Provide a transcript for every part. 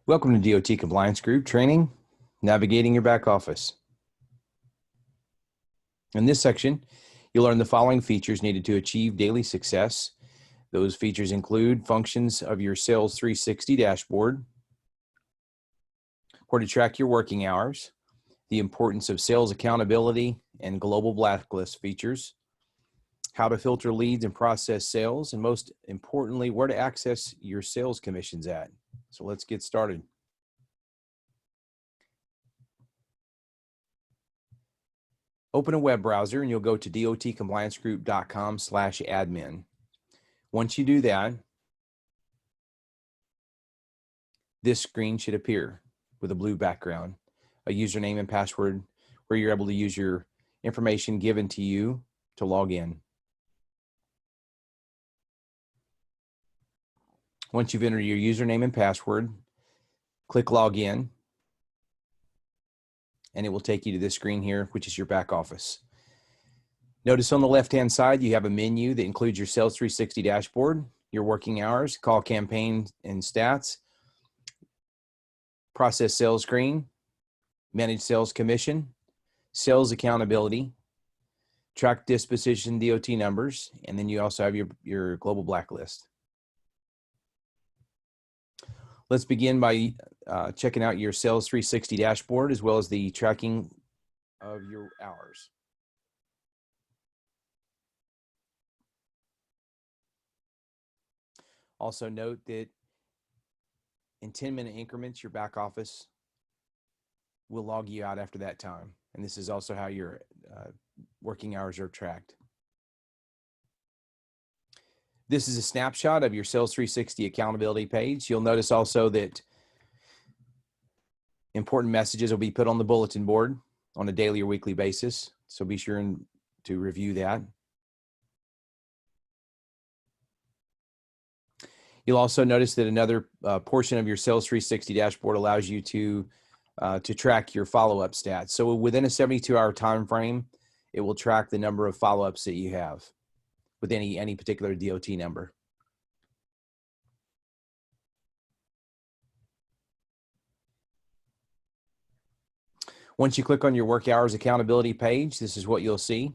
Welcome to DOT Compliance Group Training, Navigating Your Back Office. In this section, you'll learn the following features needed to achieve daily success. Those features include functions of your Sales 360 dashboard, where to track your working hours, the importance of sales accountability and global blacklist features, how to filter leads and process sales, and most importantly, where to access your sales commissions at. So let's get started. Open a web browser and you'll go to dotcompliancegroup.com/admin. Once you do that, this screen should appear with a blue background, a username and password where you're able to use your information given to you to log in. Once you've entered your username and password, click login, and it will take you to this screen here, which is your back office. Notice on the left-hand side, you have a menu that includes your Sales 360 dashboard, your working hours, call campaign and stats, process sales screen, manage sales commission, sales accountability, track disposition DOT numbers, and then you also have your global blacklist. Let's begin by checking out your Sales 360 dashboard as well as the tracking of your hours. Also note that in 10-minute increments, your back office will log you out after that time. And this is also how your working hours are tracked. This is a snapshot of your Sales 360 accountability page. You'll notice also that important messages will be put on the bulletin board on a daily or weekly basis. So be sure to review that. You'll also notice that another portion of your Sales 360 dashboard allows you to track your follow-up stats. So within a 72-hour time frame, it will track the number of follow-ups that you have with any particular DOT number. Once you click on your work hours accountability page, this is what you'll see.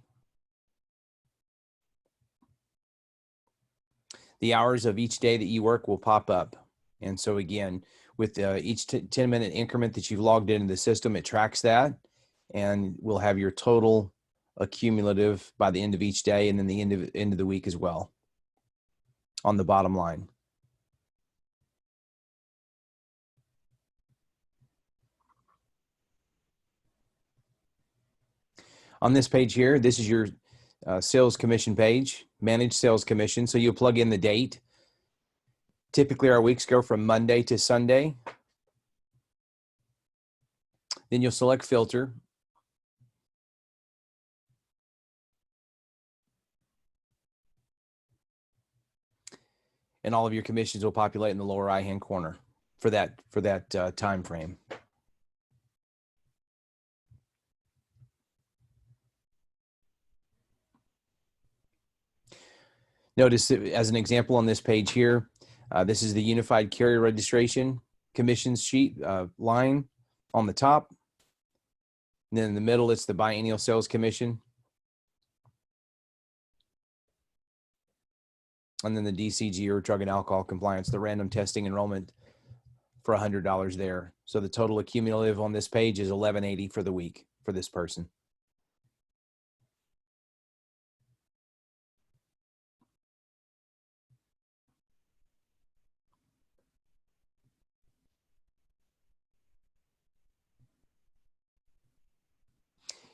The hours of each day that you work will pop up. And so again, with each 10-minute increment that you've logged into the system, it tracks that, and we'll have your total accumulative by the end of each day and then the end of the week as well on the bottom line. On this page here, this is your sales commission page, manage sales commission. So you'll plug in the date. Typically our weeks go from Monday to Sunday. Then you'll select filter. And all of your commissions will populate in the lower right-hand corner for that time frame. Notice that as an example on this page here, this is the Unified Carrier Registration commissions sheet line on the top. And then in the middle, it's the biennial sales commission. And then the DCG, or drug and alcohol compliance, the random testing enrollment for $100 there. So the total accumulative on this page is $11.80 for the week for this person.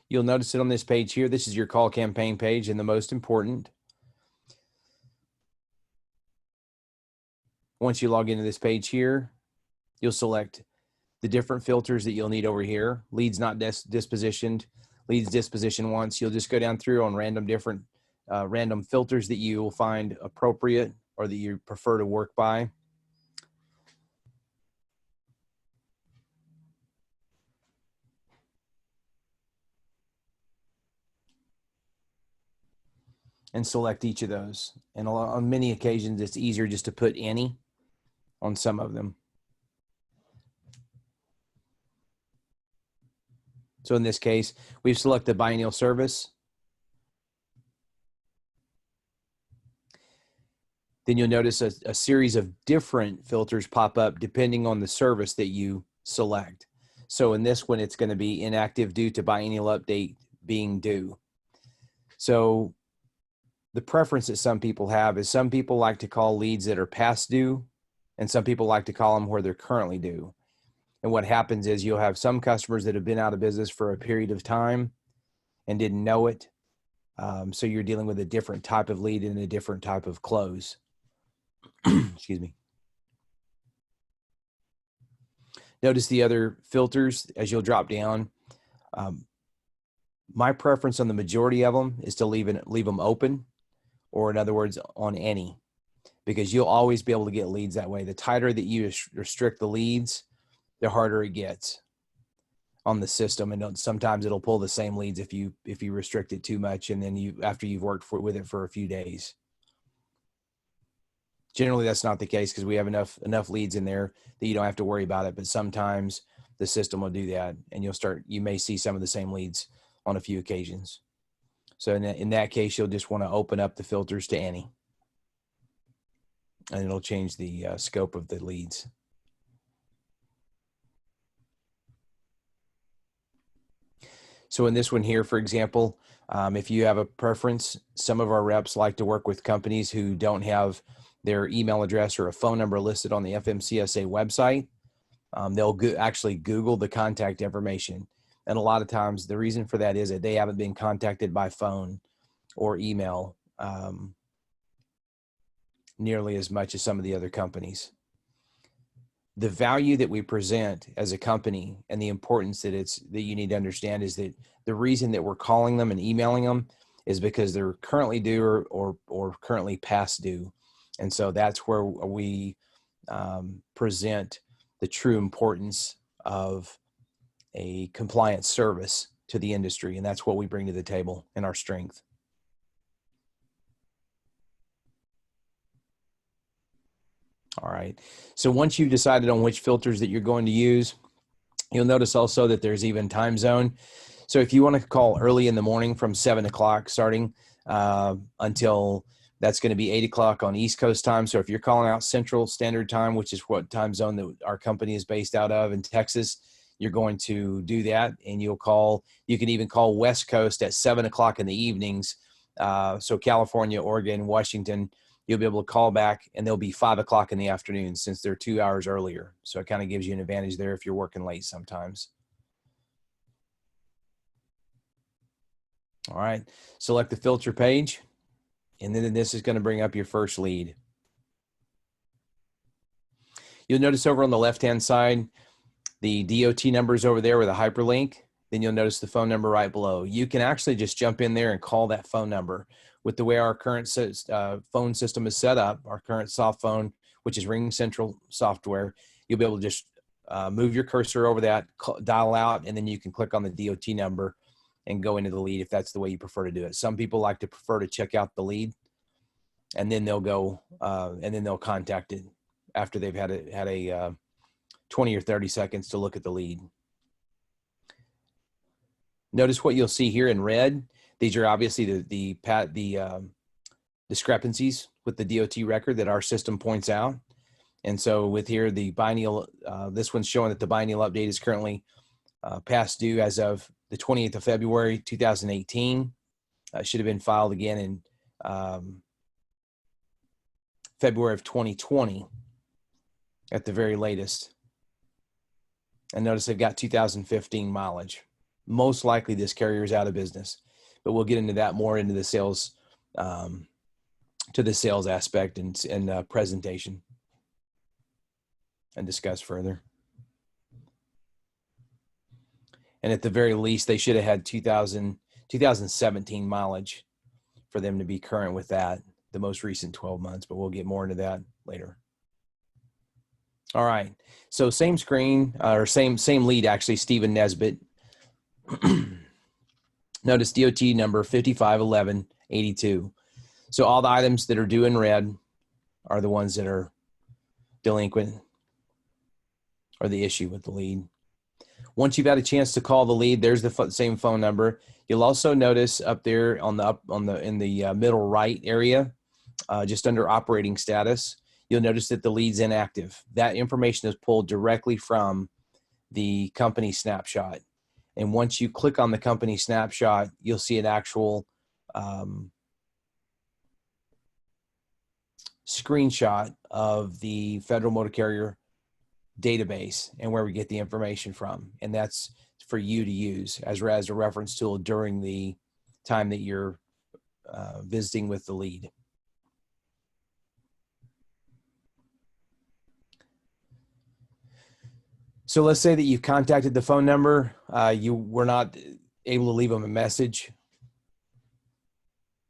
You'll notice it on this page here. This is your call campaign page, and the most important. Once you log into this page here, you'll select the different filters that you'll need over here. Leads not dispositioned, leads disposition once. You'll just go down through on random filters that you will find appropriate or that you prefer to work by. And select each of those. And on many occasions, it's easier just to put any on some of them. So in this case, we've selected biennial service. Then you'll notice a series of different filters pop up depending on the service that you select. So in this one, it's going to be inactive due to biennial update being due. So the preference that some people have is some people like to call leads that are past due, and some people like to call them where they're currently due. And what happens is you'll have some customers that have been out of business for a period of time and didn't know it. So you're dealing with a different type of lead and a different type of close. Excuse me. Notice the other filters as you'll drop down. My preference on the majority of them is to leave them open, or in other words, on any, because you'll always be able to get leads that way. The tighter that you restrict the leads, the harder it gets on the system. And sometimes it'll pull the same leads if you restrict it too much, and then after you've worked with it for a few days. Generally, that's not the case because we have enough leads in there that you don't have to worry about it. But sometimes the system will do that, and you may see some of the same leads on a few occasions. So in that case, you'll just want to open up the filters to any, and it'll change the scope of the leads. So in this one here, for example, if you have a preference, some of our reps like to work with companies who don't have their email address or a phone number listed on the FMCSA website. They'll actually Google the contact information. And a lot of times the reason for that is that they haven't been contacted by phone or email nearly as much as some of the other companies. The value that we present as a company and the importance that you need to understand is that the reason that we're calling them and emailing them is because they're currently due or currently past due. And so that's where we present the true importance of a compliance service to the industry. And that's what we bring to the table and our strength. All right. So once you've decided on which filters that you're going to use, you'll notice also that there's even time zone. So if you want to call early in the morning from 7 o'clock starting until that's going to be 8 o'clock on East Coast time. So if you're calling out Central Standard Time, which is what time zone that our company is based out of in Texas, you're going to do that. And you can even call West Coast at 7 o'clock in the evenings. So California, Oregon, Washington, you'll be able to call back and they'll be 5 o'clock in the afternoon since they're 2 hours earlier. So it kind of gives you an advantage there if you're working late sometimes. All right, select the filter page. And then this is going to bring up your first lead. You'll notice over on the left-hand side, the DOT numbers over there with a hyperlink. Then you'll notice the phone number right below. You can actually just jump in there and call that phone number. With the way our current phone system is set up, our current soft phone, which is Ring Central software, you'll be able to just move your cursor over that, dial out, and then you can click on the DOT number and go into the lead if that's the way you prefer to do it. Some people like to prefer to check out the lead, and then they'll go and then they'll contact it after they've had a 20 or 30 seconds to look at the lead. Notice what you'll see here in red. These are obviously the discrepancies with the DOT record that our system points out. And so with here, the biennial, this one's showing that the biennial update is currently past due as of the 28th of February, 2018. Should have been filed again in February of 2020 at the very latest. And notice they've got 2015 mileage. Most likely this carrier is out of business, but we'll get into that more into the sales, to the sales aspect and presentation and discuss further. And at the very least, they should have had 2017 mileage for them to be current with that, the most recent 12 months, but we'll get more into that later. All right, so same screen, or same lead actually, Stephen Nesbitt. Notice DOT number 551182. So all the items that are due in red are the ones that are delinquent or the issue with the lead. Once you've had a chance to call the lead, there's the same phone number. You'll also notice up there on the middle right area, just under operating status, you'll notice that the lead's inactive. That information is pulled directly from the company snapshot. And once you click on the company snapshot, you'll see an actual screenshot of the Federal Motor Carrier database and where we get the information from. And that's for you to use as a reference tool during the time that you're visiting with the lead. So let's say that you've contacted the phone number, you were not able to leave them a message,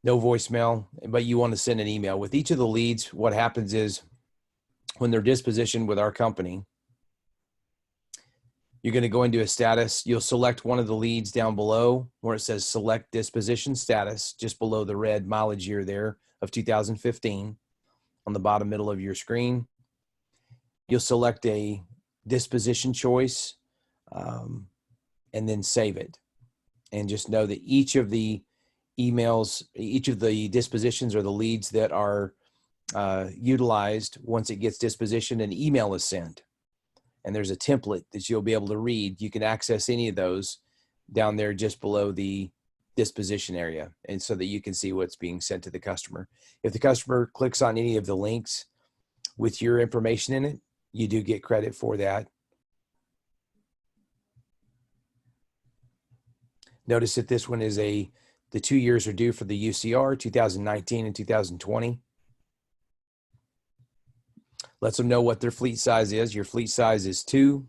no voicemail, but you want to send an email. With each of the leads, what happens is when they're dispositioned with our company, you're going to go into a status. You'll select one of the leads down below where it says select disposition status, just below the red mileage year there of 2015 on the bottom middle of your screen. You'll select a disposition choice and then save it. And just know that each of the emails, each of the dispositions or the leads that are utilized, once it gets dispositioned, an email is sent. And there's a template that you'll be able to read. You can access any of those down there just below the disposition area, and so that you can see what's being sent to the customer. If the customer clicks on any of the links with your information in it, you do get credit for that. Notice that this one is the 2 years are due for the UCR, 2019 and 2020. Lets them know what their fleet size is. Your fleet size is 2.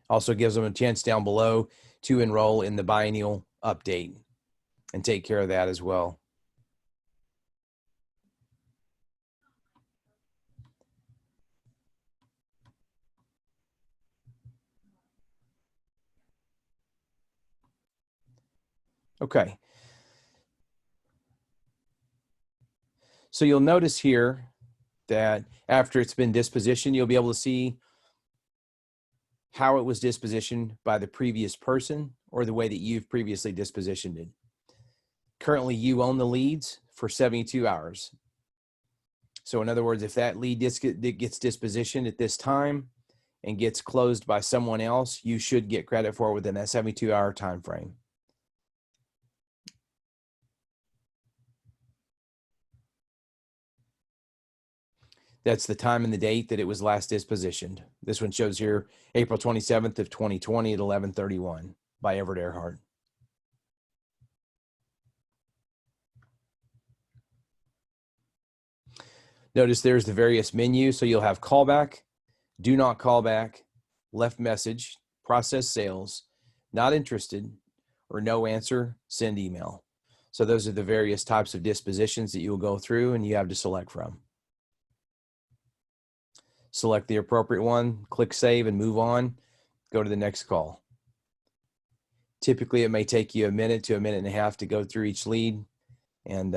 Also gives them a chance down below to enroll in the biennial update and take care of that as well. Okay. So you'll notice here that after it's been dispositioned, you'll be able to see how it was dispositioned by the previous person or the way that you've previously dispositioned it. Currently, you own the leads for 72 hours. So in other words, if that lead gets dispositioned at this time and gets closed by someone else, you should get credit for it within that 72-hour time frame. That's the time and the date that it was last dispositioned. This one shows here April 27th of 2020 at 11:31 by Everett Earhart. Notice there's the various menus. So you'll have callback, do not call back, left message, process sales, not interested, or no answer, send email. So those are the various types of dispositions that you'll go through and you have to select from. Select the appropriate one, click save and move on, go to the next call. Typically, it may take you a minute to a minute and a half to go through each lead, and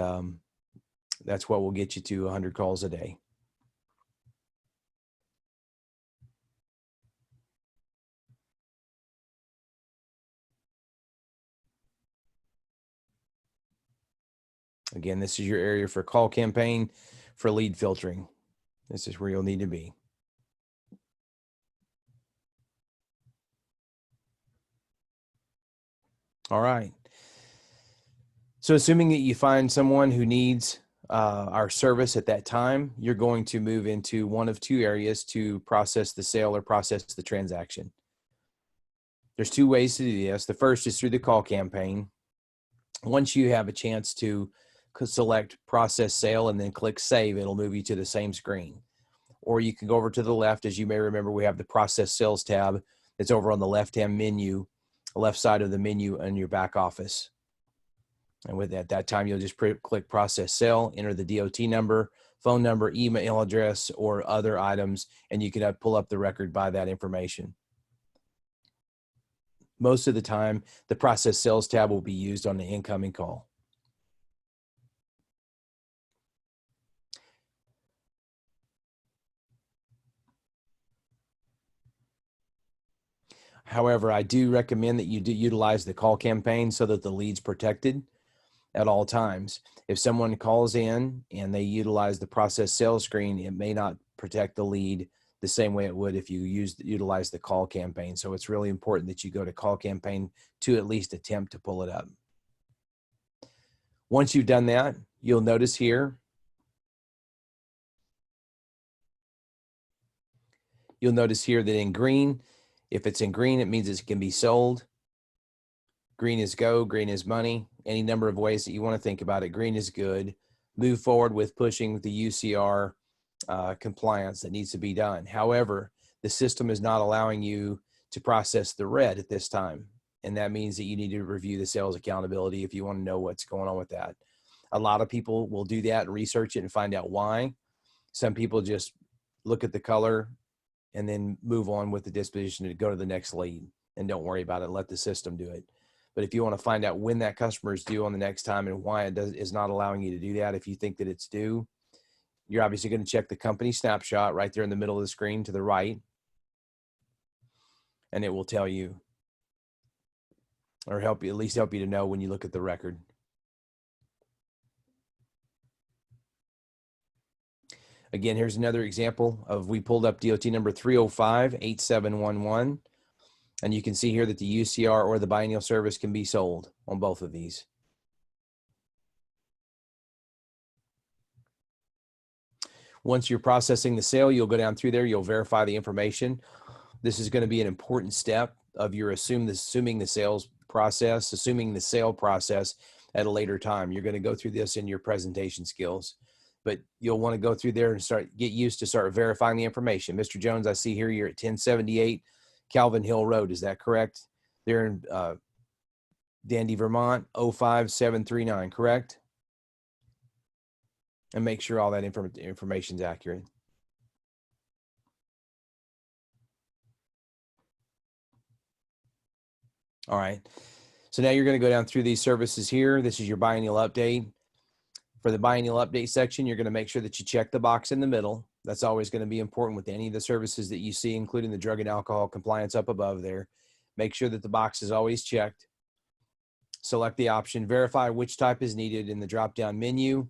that's what will get you to 100 calls a day. Again, this is your area for call campaign for lead filtering. This is where you'll need to be. All right. So assuming that you find someone who needs our service at that time, you're going to move into one of two areas to process the sale or process the transaction. There's two ways to do this. The first is through the call campaign. Once you have a chance to select process sale and then click save, it'll move you to the same screen. Or you can go over to the left. As you may remember, we have the process sales tab that's over on the left-hand menu, left side of the menu in your back office. And with that time, you'll just click process sale, enter the DOT number, phone number, email address, or other items, and you can pull up the record by that information. Most of the time, the process sales tab will be used on the incoming call. However, I do recommend that you do utilize the call campaign so that the lead's protected at all times. If someone calls in and they utilize the process sales screen, it may not protect the lead the same way it would if you utilize the call campaign. So it's really important that you go to call campaign to at least attempt to pull it up. Once you've done that, you'll notice here, that in green, if it's in green, it means it can be sold. Green is go, green is money. Any number of ways that you want to think about it. Green is good. Move forward with pushing the UCR compliance that needs to be done. However, the system is not allowing you to process the red at this time. And that means that you need to review the sales accountability if you want to know what's going on with that. A lot of people will do that and research it and find out why. Some people just look at the color and then move on with the disposition to go to the next lead and don't worry about it. Let the system do it. But if you want to find out when that customer is due on the next time and why it is not allowing you to do that, if you think that it's due, you're obviously going to check the company snapshot right there in the middle of the screen to the right, and it will tell you, or help you, at least help you to know when you look at the record. Again, here's another example of, we pulled up DOT number 3058711. And you can see here that the UCR or the biennial service can be sold on both of these. Once you're processing the sale, you'll go down through there, you'll verify the information. This is going to be an important step of your assuming the sale process at a later time. You're going to go through this in your presentation skills, but you'll want to go through there and get used to start verifying the information. Mr. Jones, I see here you're at 1078 Calvin Hill Road. Is that correct? They're in Dandy, Vermont, 05739, correct? And make sure all that information is accurate. All right. So now you're going to go down through these services here. This is your biennial update. For the biennial update section, you're going to make sure that you check the box in the middle. That's always going to be important with any of the services that you see, including the drug and alcohol compliance up above there. Make sure that the box is always checked. Select the option, verify which type is needed in the drop-down menu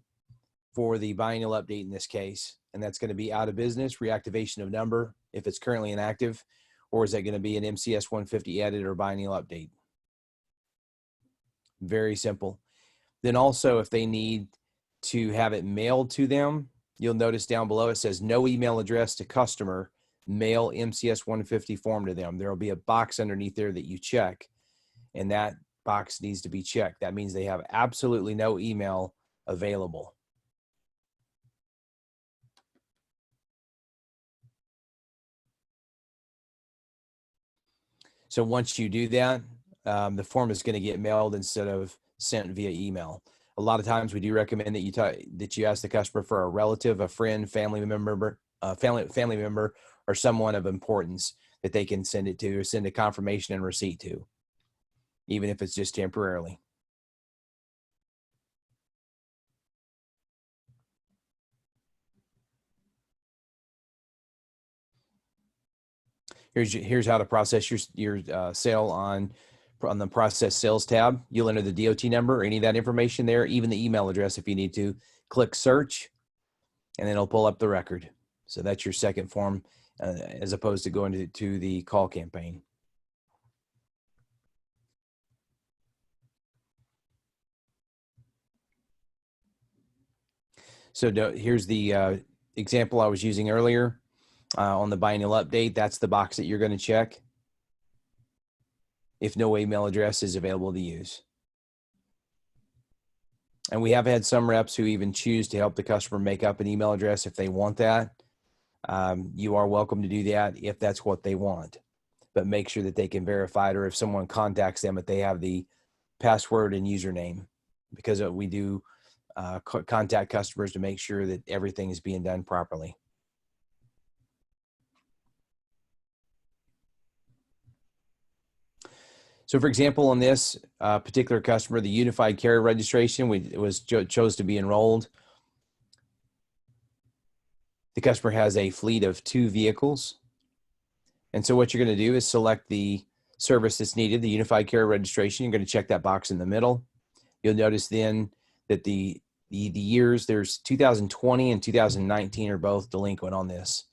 for the biennial update in this case. And that's going to be out of business, reactivation of number, if it's currently inactive, or is that going to be an MCS 150 edit or biennial update? Very simple. Then also, if they need to have it mailed to them, you'll notice down below it says no email address to customer, mail MCS 150 form to them. There will be a box underneath there that you check, and that box needs to be checked. That means they have absolutely no email available. So once you do that, the form is going to get mailed instead of sent via email. A lot of times we do recommend that you ask the customer for a relative, a friend, family member, or someone of importance that they can send it to, or send a confirmation and receipt to, even if it's just temporarily. Here's how to process your sale on the process sales tab. You'll enter the DOT number or any of that information there, even the email address if you need to. Click search, and then it'll pull up the record. So that's your second form, as opposed to going to the call campaign. So here's the example I was using earlier on the biennial update. That's the box that you're going to check if no email address is available to use. And we have had some reps who even choose to help the customer make up an email address if they want that. You are welcome to do that if that's what they want, but make sure that they can verify it, or if someone contacts them, that they have the password and username, because we do contact customers to make sure that everything is being done properly. So for example, on this particular customer, the unified carrier registration, chose to be enrolled. The customer has a fleet of 2 vehicles. And so what you're going to do is select the service that's needed, the unified carrier registration. You're going to check that box in the middle. You'll notice then that the years, there's 2020 and 2019 are both delinquent on this.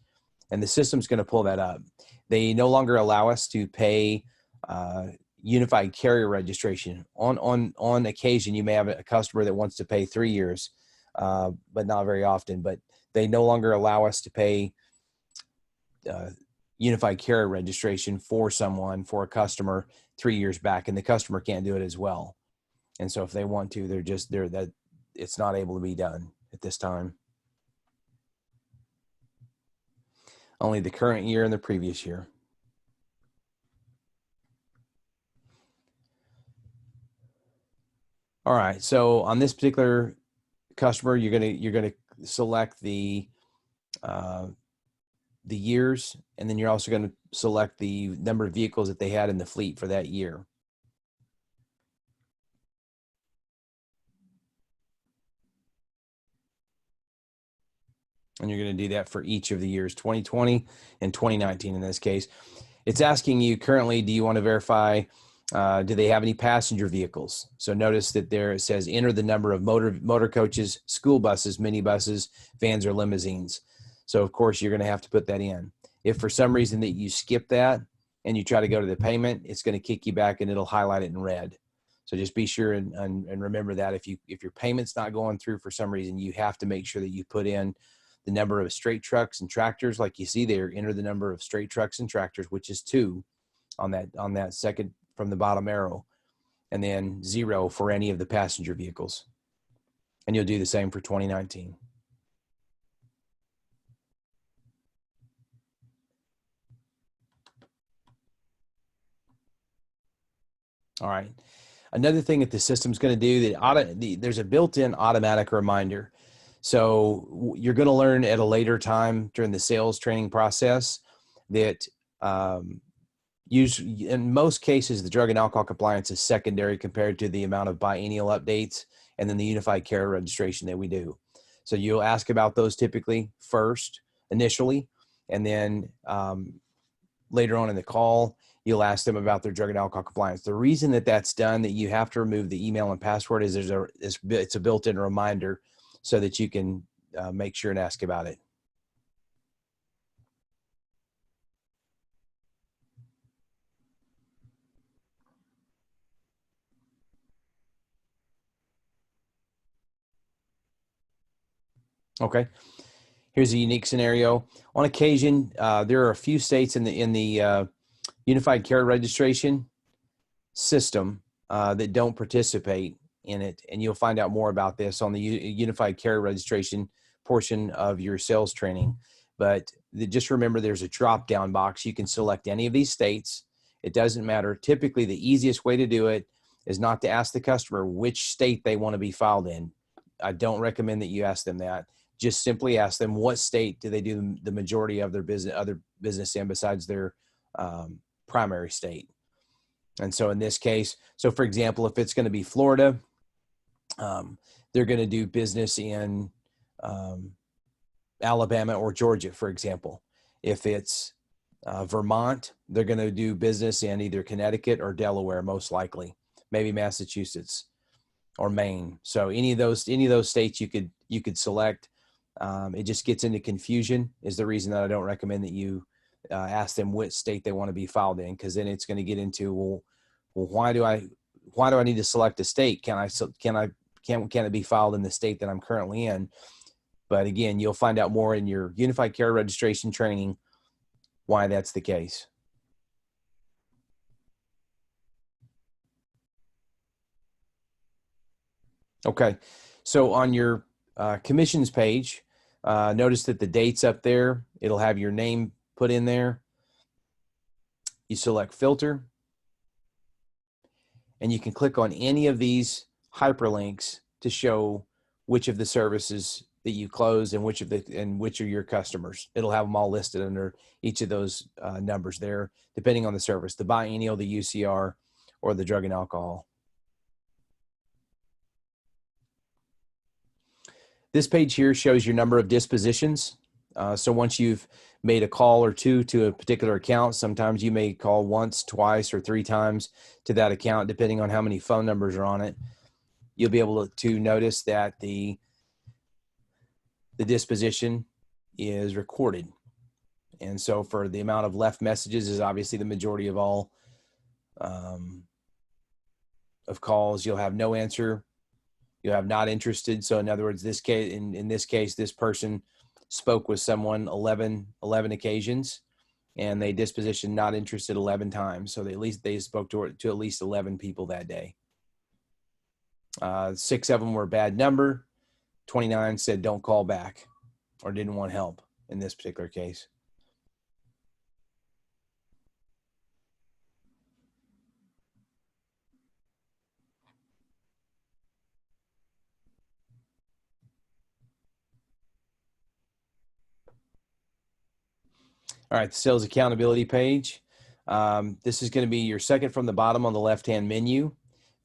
And the system's going to pull that up. They no longer allow us to pay unified carrier registration. On occasion, you may have a customer that wants to pay 3 years, but not very often. But they no longer allow us to pay unified carrier registration for a customer 3 years back, and the customer can't do it as well. And so if they want to, that it's not able to be done at this time. Only the current year and the previous year. All right, so on this particular customer, you're gonna select the years, and then you're also going to select the number of vehicles that they had in the fleet for that year. And you're going to do that for each of the years, 2020 and 2019 in this case. It's asking you currently, do you want to verify, do they have any passenger vehicles? So notice that there it says enter the number of motor coaches, school buses, minibuses, vans, or limousines. So of course you're going to have to put that in. If for some reason that you skip that and you try to go to the payment, it's going to kick you back and it'll highlight it in red. So just be sure and remember that if your payment's not going through for some reason, you have to make sure that you put in the number of straight trucks and tractors, like you see there. Enter the number of straight trucks and tractors, which is 2 on that second from the bottom arrow, and then 0 for any of the passenger vehicles. And you'll do the same for 2019. All right. Another thing that the system's going to do, there's a built-in automatic reminder. So you're going to learn at a later time during the sales training process that in most cases, the drug and alcohol compliance is secondary compared to the amount of biennial updates and then the unified carrier registration that we do. So you'll ask about those typically first, initially, and then later on in the call, you'll ask them about their drug and alcohol compliance. The reason that that's done, that you have to remove the email and password, is it's a built-in reminder so that you can make sure and ask about it. Okay, here's a unique scenario. On occasion, there are a few states in the unified carrier registration system that don't participate in it, and you'll find out more about this on the unified carrier registration portion of your sales training. But just remember, there's a drop-down box. You can select any of these states. It doesn't matter. Typically, the easiest way to do it is not to ask the customer which state they want to be filed in. I don't recommend that you ask them that. Just simply ask them what state do they do the majority of their other business in besides their primary state. And so in this case, so for example, if it's going to be Florida, they're going to do business in Alabama or Georgia, for example. If it's Vermont, they're going to do business in either Connecticut or Delaware, most likely, maybe Massachusetts or Maine. So any of those states you could select. It just gets into confusion, is the reason that I don't recommend that you ask them which state they want to be filed in, because then it's going to get into, well, why do I need to select a state? Can it be filed in the state that I'm currently in? But again, you'll find out more in your unified carrier registration training why that's the case. Okay, so on your commissions page, notice that the date's up there. It'll have your name put in there. You select filter, and you can click on any of these hyperlinks to show which of the services that you closed and which are your customers. It'll have them all listed under each of those numbers there, depending on the service, the biennial, the UCR, or the drug and alcohol. This page here shows your number of dispositions So once you've made a call or two to a particular account, sometimes you may call once, twice, or 3 times to that account, depending on how many phone numbers are on it. You'll be able to notice that the disposition is recorded. And so for the amount of left messages is obviously the majority of all of calls. You'll have no answer. You'll have not interested. So in other words, this case, in this case, this person spoke with someone 11 occasions, and they dispositioned not interested 11 times. So they spoke to at least 11 people that day. 6 of them were a bad number. 29 said don't call back or didn't want help in this particular case. All right, the sales accountability page. This is going to be your second from the bottom on the left-hand menu.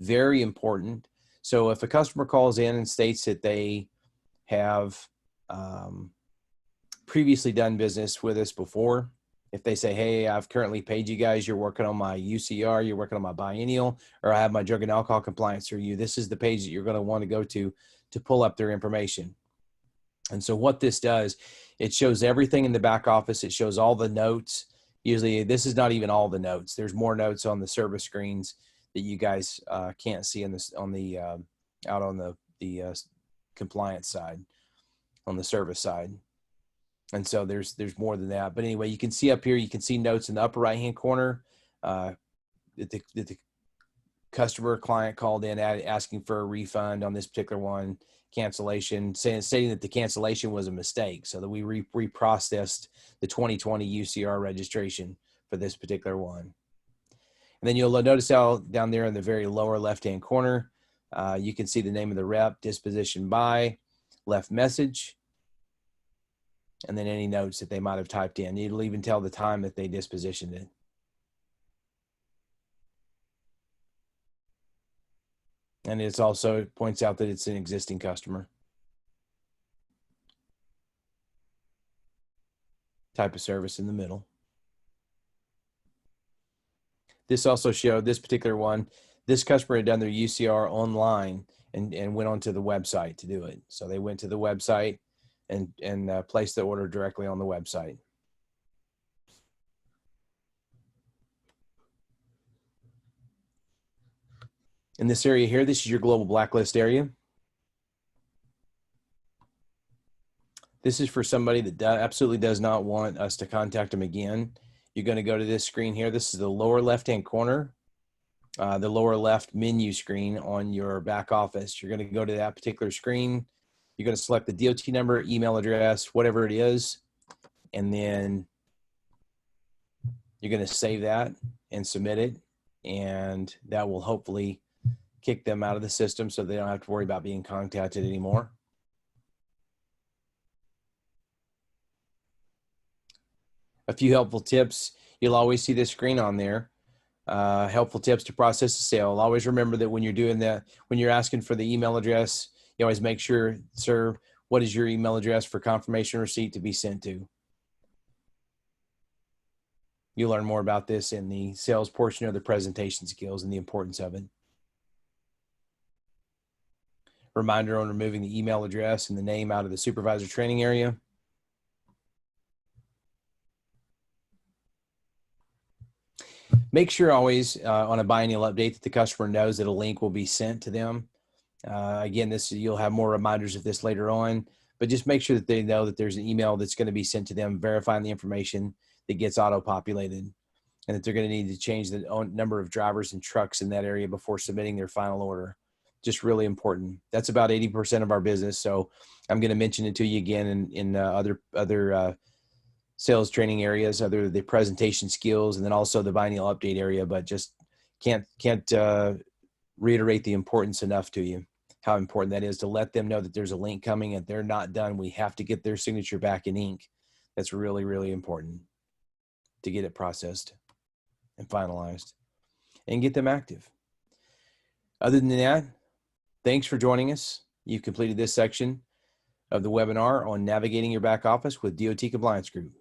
Very important. So if a customer calls in and states that they have previously done business with us before, if they say, hey, I've currently paid you guys, you're working on my UCR, you're working on my biennial, or I have my drug and alcohol compliance through you, this is the page that you're going to want to go to pull up their information. And so what this does, it shows everything in the back office. It shows all the notes. Usually this is not even all the notes. There's more notes on the service screens that you guys can't see in this out on the compliance side, on the service side. And so there's more than that. But anyway, you can see up here, you can see notes in the upper right-hand corner that the customer client called in asking for a refund on this particular one, cancellation, stating that the cancellation was a mistake, so that we reprocessed the 2020 UCR registration for this particular one. And then you'll notice how down there in the very lower left-hand corner, you can see the name of the rep, disposition by, left message, and then any notes that they might have typed in. It'll even tell the time that they dispositioned it. And it's also points out that it's an existing customer. Type of service in the middle. This also showed this particular one. This customer had done their UCR online and went onto the website to do it. So they went to the website and placed the order directly on the website. In this area here, this is your global blacklist area. This is for somebody that absolutely does not want us to contact them again. You're going to go to this screen here. This is the lower left-hand corner, the lower left menu screen on your back office. You're going to go to that particular screen. You're going to select the DOT number, email address, whatever it is, and then you're going to save that and submit it, and that will hopefully kick them out of the system so they don't have to worry about being contacted anymore. A few helpful tips. You'll always see this screen on there. Helpful tips to process a sale. Always remember that when you're doing that, when you're asking for the email address, you always make sure, sir, what is your email address for confirmation receipt to be sent to? You'll learn more about this in the sales portion of the presentation skills and the importance of it. Reminder on removing the email address and the name out of the supervisor training area. Make sure always on a biennial update that the customer knows that a link will be sent to them. Again, you'll have more reminders of this later on, but just make sure that they know that there's an email that's going to be sent to them verifying the information that gets auto-populated, and that they're going to need to change the number of drivers and trucks in that area before submitting their final order. Just really important. That's about 80% of our business. So I'm going to mention it to you again in other sales training areas, other the presentation skills, and then also the biennial update area, but just can't reiterate the importance enough to you, how important that is to let them know that there's a link coming and they're not done. We have to get their signature back in ink. That's really, really important to get it processed and finalized and get them active. Other than that, thanks for joining us. You've completed this section. of the webinar on navigating your back office with DOT Compliance Group.